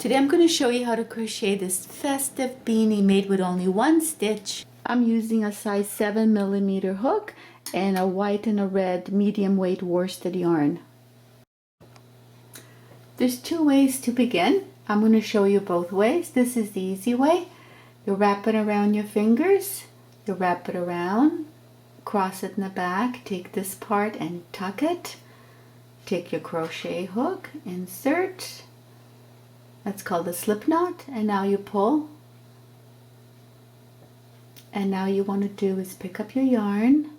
Today I'm going to show you how to crochet this festive beanie made with only one stitch. I'm using a size 7mm hook and a white and a red medium weight worsted yarn. There's two ways to begin. I'm going to show you both ways. This is the easy way. You wrap it around your fingers, you wrap it around, cross it in the back, take this part and tuck it. Take your crochet hook, insert. That's called a slip knot, and now you pull. And now you want to do is pick up your yarn.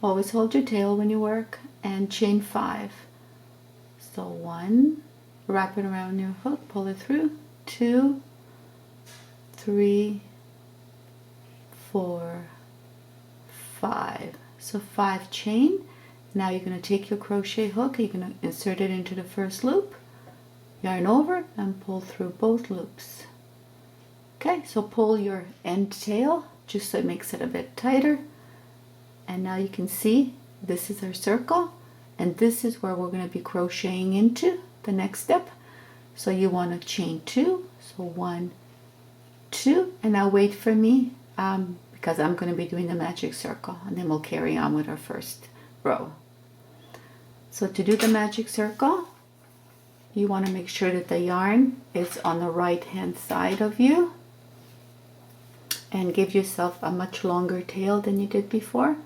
Always hold your tail when you work, and chain 5. So 1, wrap it around your hook, pull it through. 2, 3, 4, 5. So 5 chain. Now you're going to take your crochet hook, you're going to insert it into the first loop, yarn over and pull through both loops. Okay, so pull your end tail just so it makes it a bit tighter. And now you can see this is our circle, and this is where we're going to be crocheting into the next step. So you want to chain 2, so 1, 2, and now wait for me because I'm going to be doing the magic circle, and then we'll carry on with our first row. So to do the magic circle, you want to make sure that the yarn is on the right hand side of you, and give yourself a much longer tail than you did before.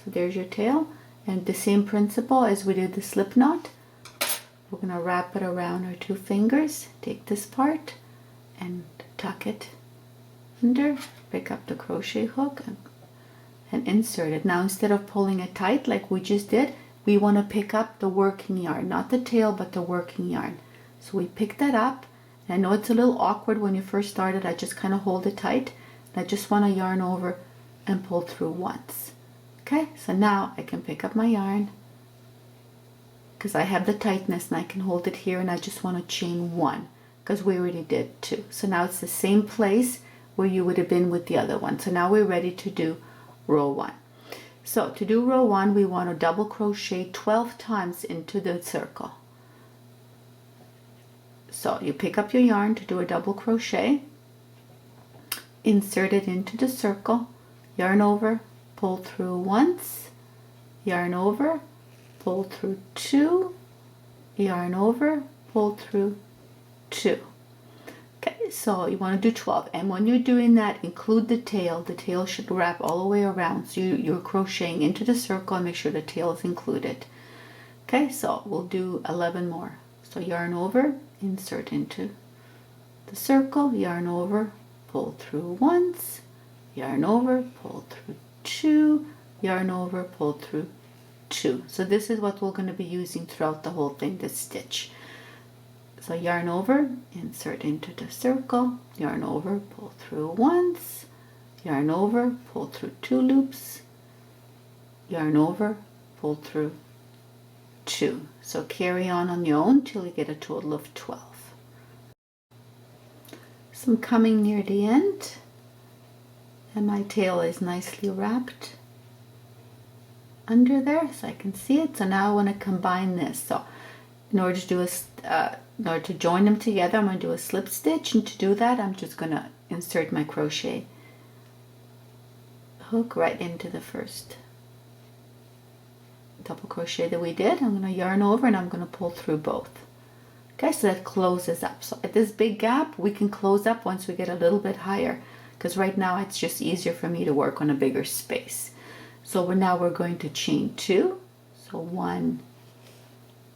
So there's your tail, and the same principle as we did the slip knot. We're going to wrap it around our 2 fingers, take this part and tuck it under, pick up the crochet hook and insert it. Now instead of pulling it tight like we just did, we want to pick up the working yarn, not the tail but the working yarn. So we pick that up. I know it's a little awkward when you first started. I just kind of hold it tight. I just want to yarn over and pull through once. Okay, so now I can pick up my yarn because I have the tightness, and I can hold it here, and I just want to chain 1 because we already did 2. So now it's the same place where you would have been with the other one. So now we're ready to do row 1. So to do row 1, we want to double crochet 12 times into the circle. So you pick up your yarn to do a double crochet, insert it into the circle, yarn over, pull through once, yarn over, pull through 2, yarn over, pull through 2. Okay, so you want to do 12, and when you're doing that, include the tail. The tail should wrap all the way around, so you're crocheting into the circle and make sure the tail is included. Okay, so we'll do 11 more. So yarn over, insert into the circle, yarn over, pull through once, yarn over, pull through 2, yarn over, pull through 2. So this is what we're going to be using throughout the whole thing, this stitch. So yarn over, insert into the circle, yarn over, pull through once, yarn over, pull through 2 loops, yarn over, pull through 2. So carry on your own till you get a total of 12. So I'm coming near the end, and my tail is nicely wrapped under there so I can see it. So now I want to combine this. So in order to do in order to join them together, I'm going to do a slip stitch, and to do that I'm just going to insert my crochet hook right into the first double crochet that we did. I'm going to yarn over and I'm going to pull through both. Okay, so that closes up. So at this big gap we can close up once we get a little bit higher, because right now it's just easier for me to work on a bigger space. So now we're going to chain 2. So 1,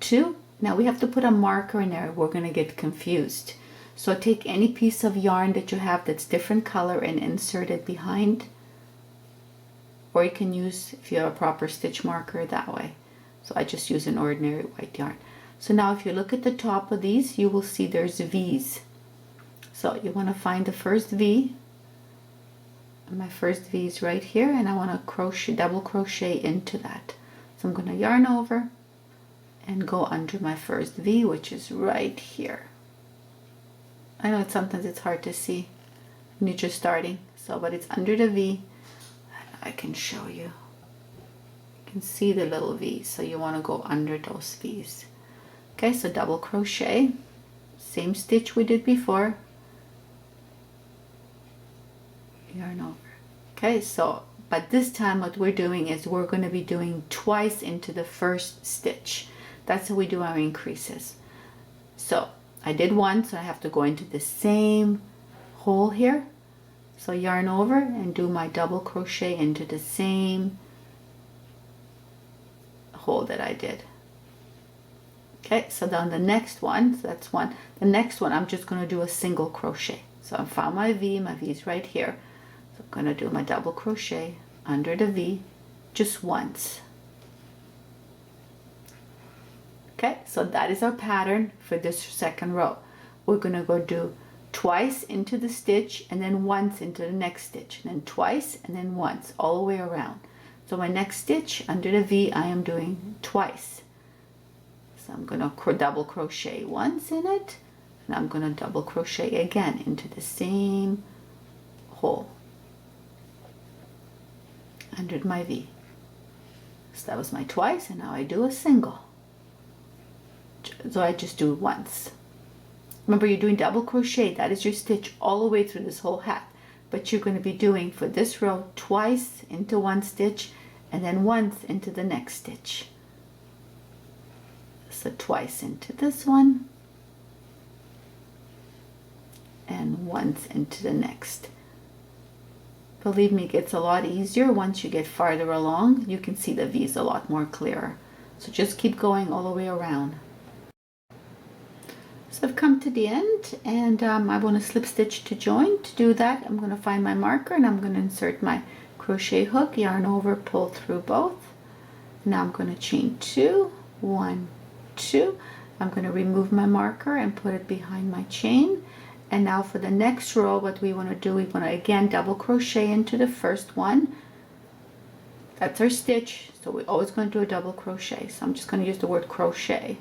2. Now we have to put a marker in there. We're going to get confused. So take any piece of yarn that you have that's different color and insert it behind. Or you can use, if you have a proper stitch marker, that way. So I just use an ordinary white yarn. So now if you look at the top of these, you will see there's V's. So you want to find the first V. And my first V is right here, and I want to crochet, double crochet into that. So I'm going to yarn over and go under my first V, which is right here. I know sometimes it's hard to see when you're just starting, so but it's under the V. I can show you. You can see the little V, so you want to go under those V's. Okay, so double crochet, same stitch we did before, yarn over. Okay, so but this time what we're doing is we're going to be doing twice into the first stitch. That's how we do our increases. So I did one, so I have to go into the same hole here. So yarn over and do my double crochet into the same hole that I did. Okay, so then the next one, so that's one. The next one, I'm just going to do a single crochet. So I found my V is right here. So I'm going to do my double crochet under the V just once. Okay, so that is our pattern for this second row. We're going to go do twice into the stitch and then once into the next stitch, and then twice and then once, all the way around. So my next stitch under the V, I am doing twice. So I'm going to double crochet once in it, and I'm going to double crochet again into the same hole under my V. So that was my twice, and now I do a single. So I just do it once. Remember, you're doing double crochet. That is your stitch all the way through this whole hat. But you're going to be doing for this row twice into one stitch and then once into the next stitch. So twice into this one and once into the next. Believe me, it gets a lot easier once you get farther along. You can see the V's a lot more clearer. So just keep going all the way around. So I've come to the end, and I want to slip stitch to join. To do that, I'm going to find my marker and I'm going to insert my crochet hook, yarn over, pull through both. Now I'm going to chain 2, 1, 2. I'm going to remove my marker and put it behind my chain. And now for the next row, what we want to do, we want to again double crochet into the first one. That's our stitch, so we're always going to do a double crochet. So I'm just going to use the word crochet.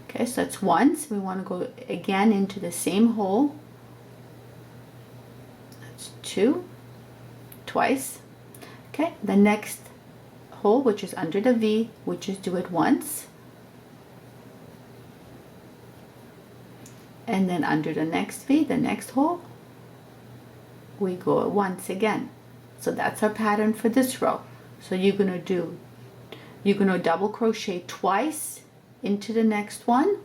Okay, so that's once. We want to go again into the same hole. That's 2, twice. Okay, the next hole, which is under the V, we just do it once. And then under the next V, the next hole, we go once again. So that's our pattern for this row. So you're going to double crochet twice into the next one,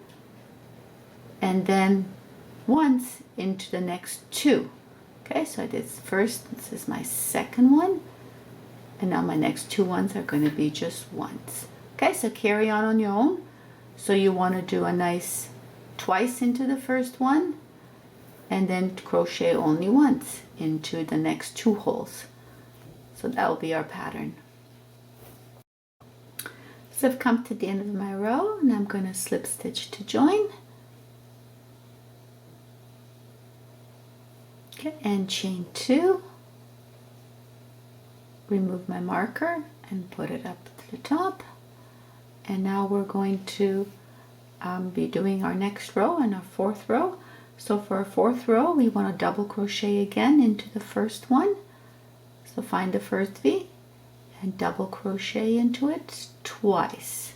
and then once into the next 2. Okay, so I did first, this is my second one, and now my next 2 ones are going to be just once. Okay, so carry on your own. So you want to do a nice twice into the first one, and then crochet only once into the next 2 holes. So that will be our pattern. So I've come to the end of my row, and I'm going to slip stitch to join. Okay, and chain 2. Remove my marker and put it up to the top. And now we're going to be doing our next row and our 4th row. So for our 4th row, we want to double crochet again into the first one. So find the first V and double crochet into it twice.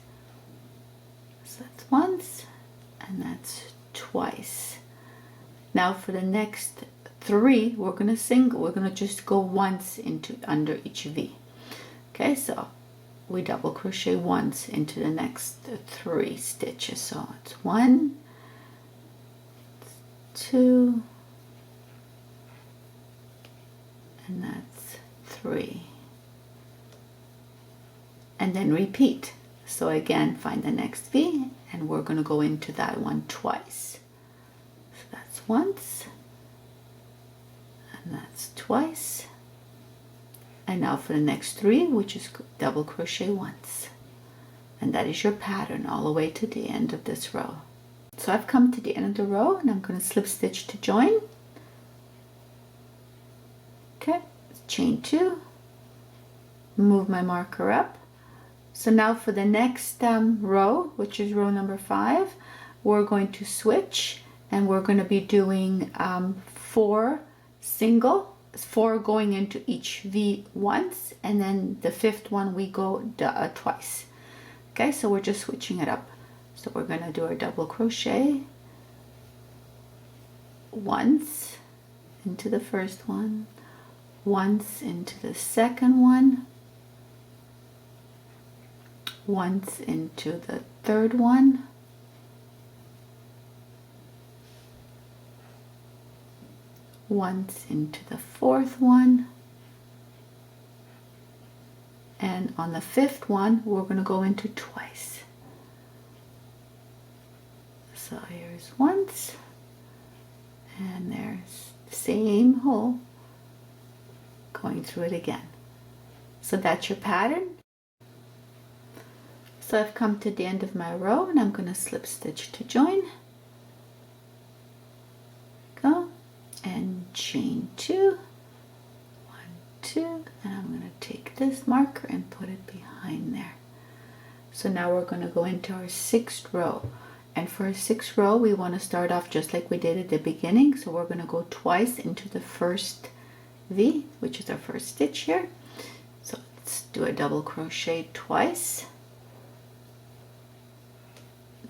So that's once and that's twice. Now for the next 3, we're going to just go once into under each V. Okay, so we double crochet once into the next 3 stitches. So it's 1, 2, and that's 3. And then repeat. So again, find the next V, and we're going to go into that one twice. So that's once, and that's twice. And now for the next 3, which is double crochet once. And that is your pattern all the way to the end of this row. So I've come to the end of the row, and I'm going to slip stitch to join. Okay, chain 2, move my marker up. So now for the next row, which is row number 5, we're going to switch, and we're going to be doing 4 going into each V once, and then the 5th one we go twice. Okay, so we're just switching it up. So we're going to do our double crochet once into the first one, once into the second one, once into the third one, once into the fourth one, and on the fifth one we're going to go into twice. So here's once, and there's the same hole, going through it again. So that's your pattern. So I've come to the end of my row and I'm going to slip stitch to join, go, and chain 2, 1, 2, and I'm going to take this marker and put it behind there. So now we're going to go into our 6th row. And for a 6th row, we want to start off just like we did at the beginning. So we're going to go twice into the first V, which is our first stitch here. So let's do a double crochet twice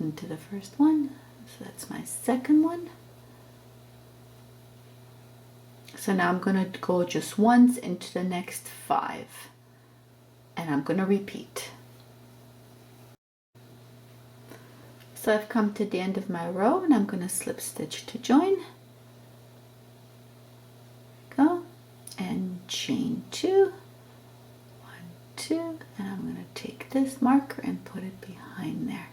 into the first one. So that's my second one. So now I'm going to go just once into the next 5, and I'm going to repeat. So I've come to the end of my row and I'm going to slip stitch to join, go, and chain 2, 1, 2, and I'm going to take this marker and put it behind there.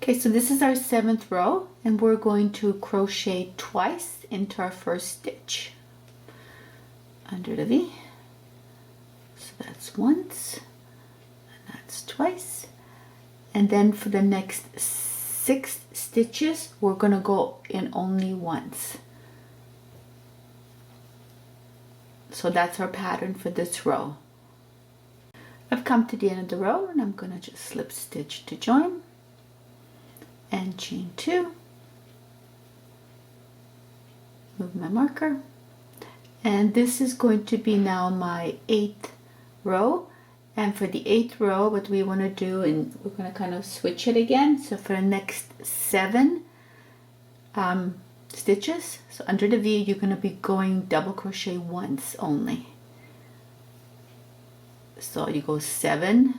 Okay, so this is our 7th row and we're going to crochet twice into our first stitch under the V. So that's once, and that's twice. And then for the next 6 stitches, we're going to go in only once. So that's our pattern for this row. I've come to the end of the row and I'm going to just slip stitch to join and chain 2, move my marker, and this is going to be now my 8th row. And for the 8th row, what we want to do, and we're going to kind of switch it again. So for the next 7 stitches, so under the V, you're going to be going double crochet once only. So you go 7,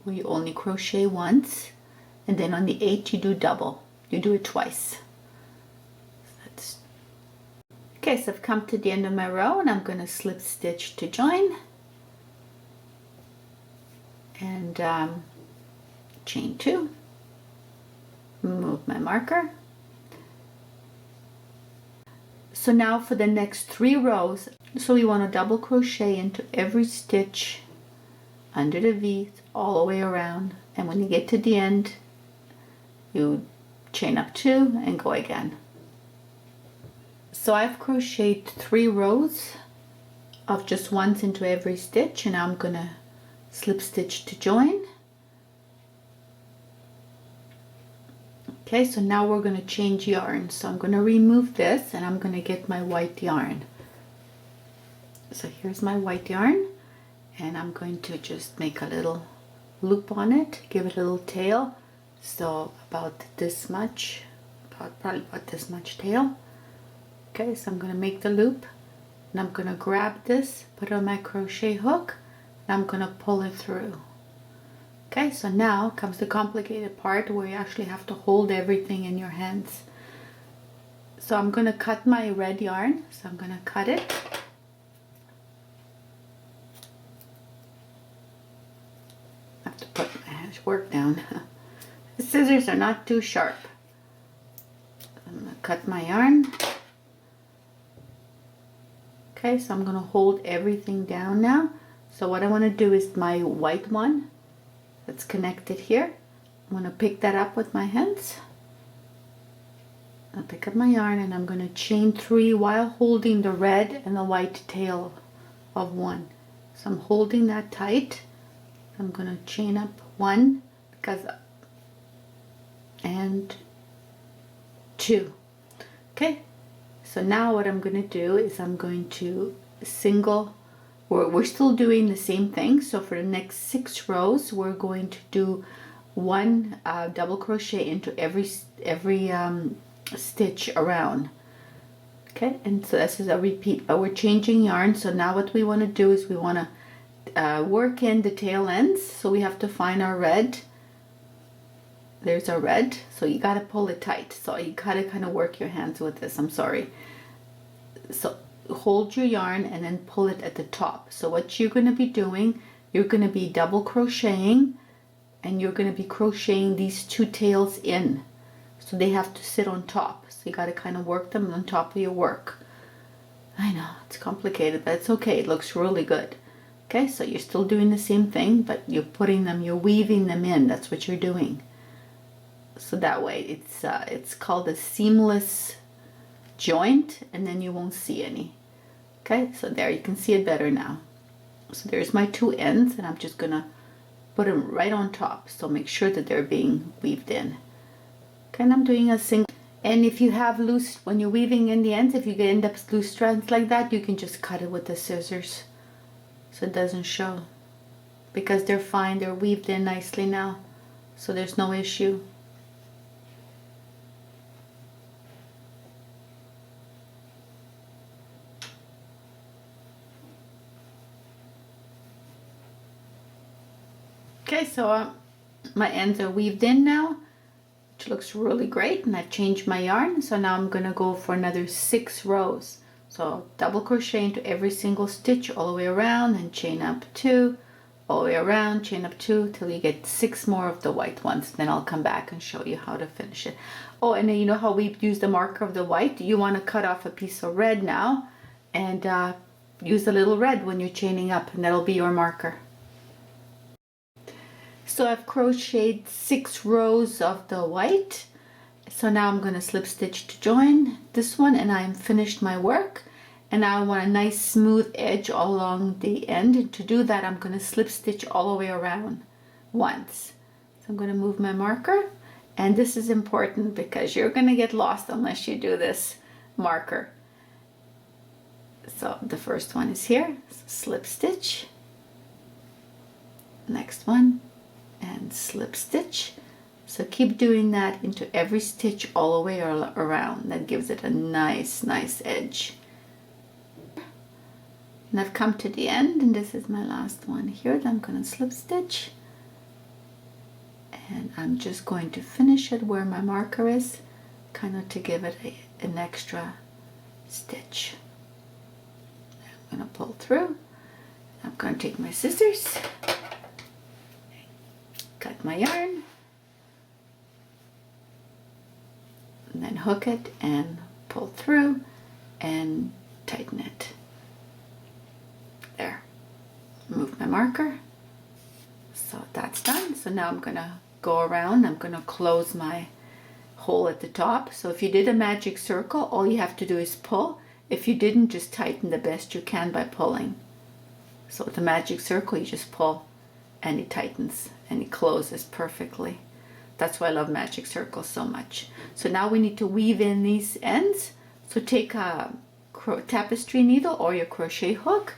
where you only crochet once, and then on the 8, you do double. You do it twice. Okay, so I've come to the end of my row, and I'm going to slip stitch to join. And chain 2, move my marker. So now for the next 3 rows, so you want to double crochet into every stitch under the V all the way around, and when you get to the end you chain up 2 and go again. So I've crocheted 3 rows of just once into every stitch, and now I'm going to slip stitch to join. Okay, so now we're going to change yarn. So I'm going to remove this and I'm going to get my white yarn. So here's my white yarn, and I'm going to just make a little loop on it, give it a little tail. So about this much, probably about this much tail. Okay, so I'm going to make the loop and I'm going to grab this, put it on my crochet hook, and I'm going to pull it through. Okay, so now comes the complicated part where you actually have to hold everything in your hands. So I'm going to cut my red yarn, so I'm going to cut it. I have to put my work down. The scissors are not too sharp. I'm going to cut my yarn. Okay, so I'm going to hold everything down now. So what I want to do is my white one that's connected here, I'm going to pick that up with my hands. I'll pick up my yarn and I'm going to chain 3 while holding the red and the white tail of 1. So I'm holding that tight. I'm going to chain up 1 and 2. Okay, so now what I'm going to do is I'm going to single. We're still doing the same thing. So for the next 6 rows, we're going to do one double crochet into every stitch around. Okay, and so this is a repeat, but we're changing yarn. So now what we want to do is we want to work in the tail ends. So we have to find our red. There's our red, so you got to pull it tight. So you got to kind of work your hands with this. I'm sorry. So hold your yarn and then pull it at the top. So what you're going to be doing, you're going to be double crocheting, and you're going to be crocheting these two tails in. So they have to sit on top. So you got to kind of work them on top of your work. I know it's complicated, but it's okay. It looks really good. Okay, so you're still doing the same thing, but you're putting them, you're weaving them in. That's what you're doing. So that way it's called a seamless joint, and then you won't see any. Okay, so there you can see it better now. So there's my two ends, and I'm just gonna put them right on top. So make sure that they're being weaved in. Okay, and I'm doing a single. And if you have loose, when you're weaving in the ends, if you end up loose strands like that, you can just cut it with the scissors so it doesn't show. Because they're fine, they're weaved in nicely now. So there's no issue. Okay, so my ends are weaved in now, which looks really great, and I've changed my yarn. So now I'm going to go for another 6 rows. So double crochet into every single stitch all the way around, and chain up 2, all the way around, chain up 2 till you get 6 more of the white ones. Then I'll come back and show you how to finish it. Oh, and then you know how we use the marker of the white? You want to cut off a piece of red now and use a little red when you're chaining up, and that'll be your marker. So I've crocheted 6 rows of the white. So now I'm going to slip stitch to join this one, and I am finished my work. And now I want a nice smooth edge all along the end. And to do that, I'm going to slip stitch all the way around once. So I'm going to move my marker, and this is important because you're going to get lost unless you do this marker. So the first one is here, so slip stitch. Next one, and slip stitch. So keep doing that into every stitch all the way around. That gives it a nice edge. And I've come to the end, and this is my last one here. I'm going to slip stitch, and I'm just going to finish it where my marker is, kind of to give it an extra stitch. I'm going to pull through. I'm going to take my scissors, cut my yarn, and then hook it and pull through and tighten it. There. Move my marker. So that's done. So now I'm going to go around. I'm going to close my hole at the top. So if you did a magic circle, all you have to do is pull. If you didn't, just tighten the best you can by pulling. So with the magic circle, you just pull, and it tightens and it closes perfectly. That's why I love magic circles so much. So now we need to weave in these ends. So take a tapestry needle or your crochet hook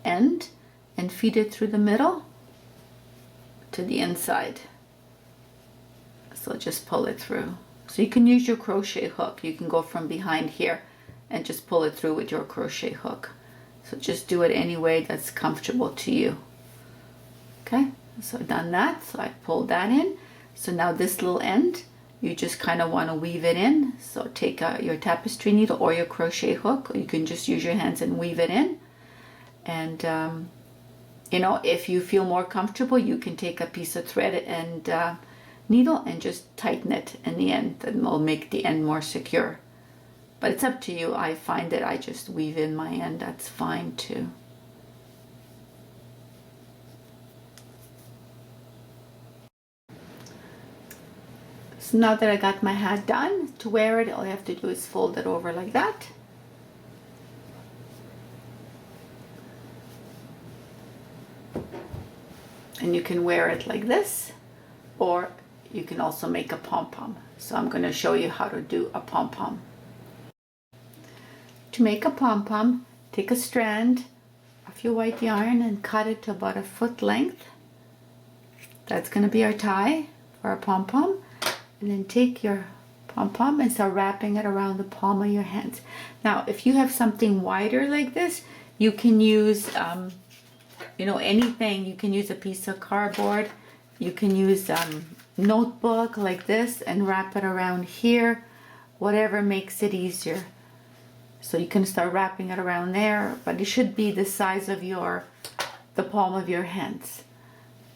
end and feed it through the middle to the inside. So just pull it through. So you can use your crochet hook. You can go from behind here and just pull it through with your crochet hook. So just do it any way that's comfortable to you. Okay, so I've done that. So I pulled that in. So now this little end, you just kind of want to weave it in. So take your tapestry needle or your crochet hook. You can just use your hands and weave it in. And you know, if you feel more comfortable, you can take a piece of thread and needle and just tighten it in the end. That will make the end more secure. But it's up to you. I find that I just weave in my end. That's fine too. So now that I got my hat done, to wear it, all I have to do is fold it over like that. And you can wear it like this, or you can also make a pom-pom. So I'm going to show you how to do a pom-pom. To make a pom-pom, take a strand of your white yarn and cut it to about a foot length. That's going to be our tie for our pom-pom. And then take your pom-pom and start wrapping it around the palm of your hands. Now, if you have something wider like this, you can use, you know, anything. You can use a piece of cardboard. You can use notebook like this and wrap it around here. Whatever makes it easier. So you can start wrapping it around there, but it should be the size of the palm of your hands.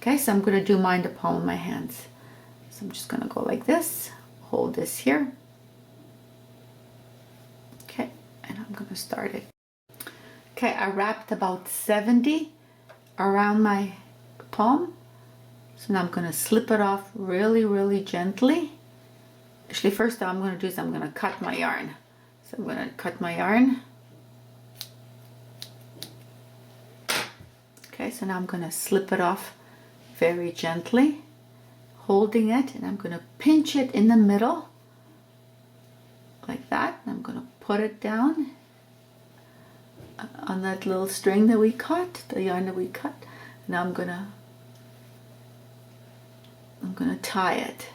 Okay, so I'm going to do mine the palm of my hands. So I'm just going to go like this, hold this here. Okay, and I'm going to start it. Okay, I wrapped about 70 around my palm. So now I'm going to slip it off really, really gently. Actually, first thing I'm going to do is I'm going to cut my yarn. So I'm going to cut my yarn. Okay, so now I'm going to slip it off very gently, holding it, and I'm going to pinch it in the middle like that. And I'm going to put it down on that little string that we cut, the yarn that we cut. Now I'm going to tie it.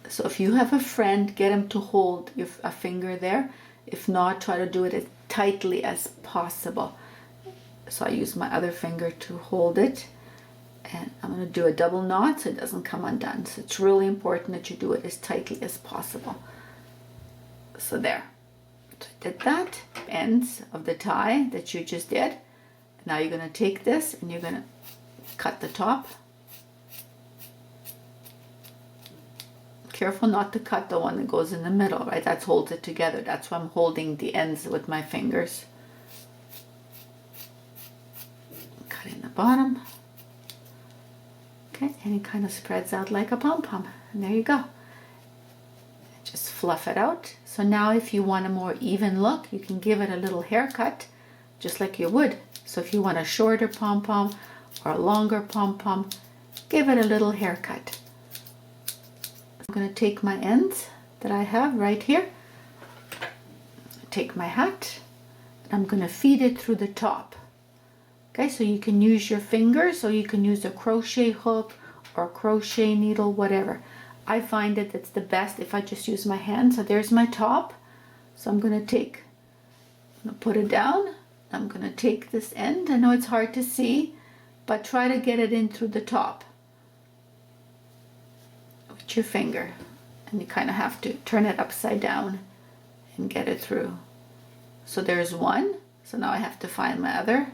So if you have a friend, get him to hold a finger there. If not, try to do it as tightly as possible. So I use my other finger to hold it. And I'm going to do a double knot so it doesn't come undone. So it's really important that you do it as tightly as possible. So there. So I did that. Ends of the tie that you just did. Now you're going to take this and you're going to cut the top. Careful not to cut the one that goes in the middle, right? That holds it together. That's why I'm holding the ends with my fingers. Cutting the bottom. Okay, and it kind of spreads out like a pom-pom. And there you go. Just fluff it out. So now if you want a more even look, you can give it a little haircut, just like you would. So if you want a shorter pom-pom or a longer pom-pom, give it a little haircut. I'm going to take my ends that I have right here, take my hat, and I'm going to feed it through the top. Okay, so you can use your fingers or you can use a crochet hook or a crochet needle, whatever. I find that it's the best if I just use my hand. So there's my top. So I'm going to put it down. I'm going to take this end. I know it's hard to see, but try to get it in through the top with your finger, and you kind of have to turn it upside down and get it through. So there's one. So now I have to find my other,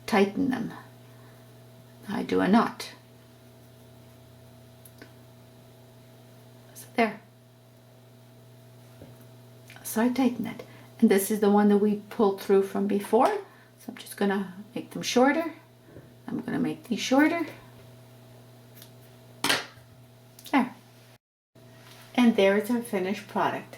tighten them. Now I do a knot. So there. So I tighten it. And this is the one that we pulled through from before. So I'm just gonna make them shorter. I'm gonna make these shorter. There. And there is our finished product.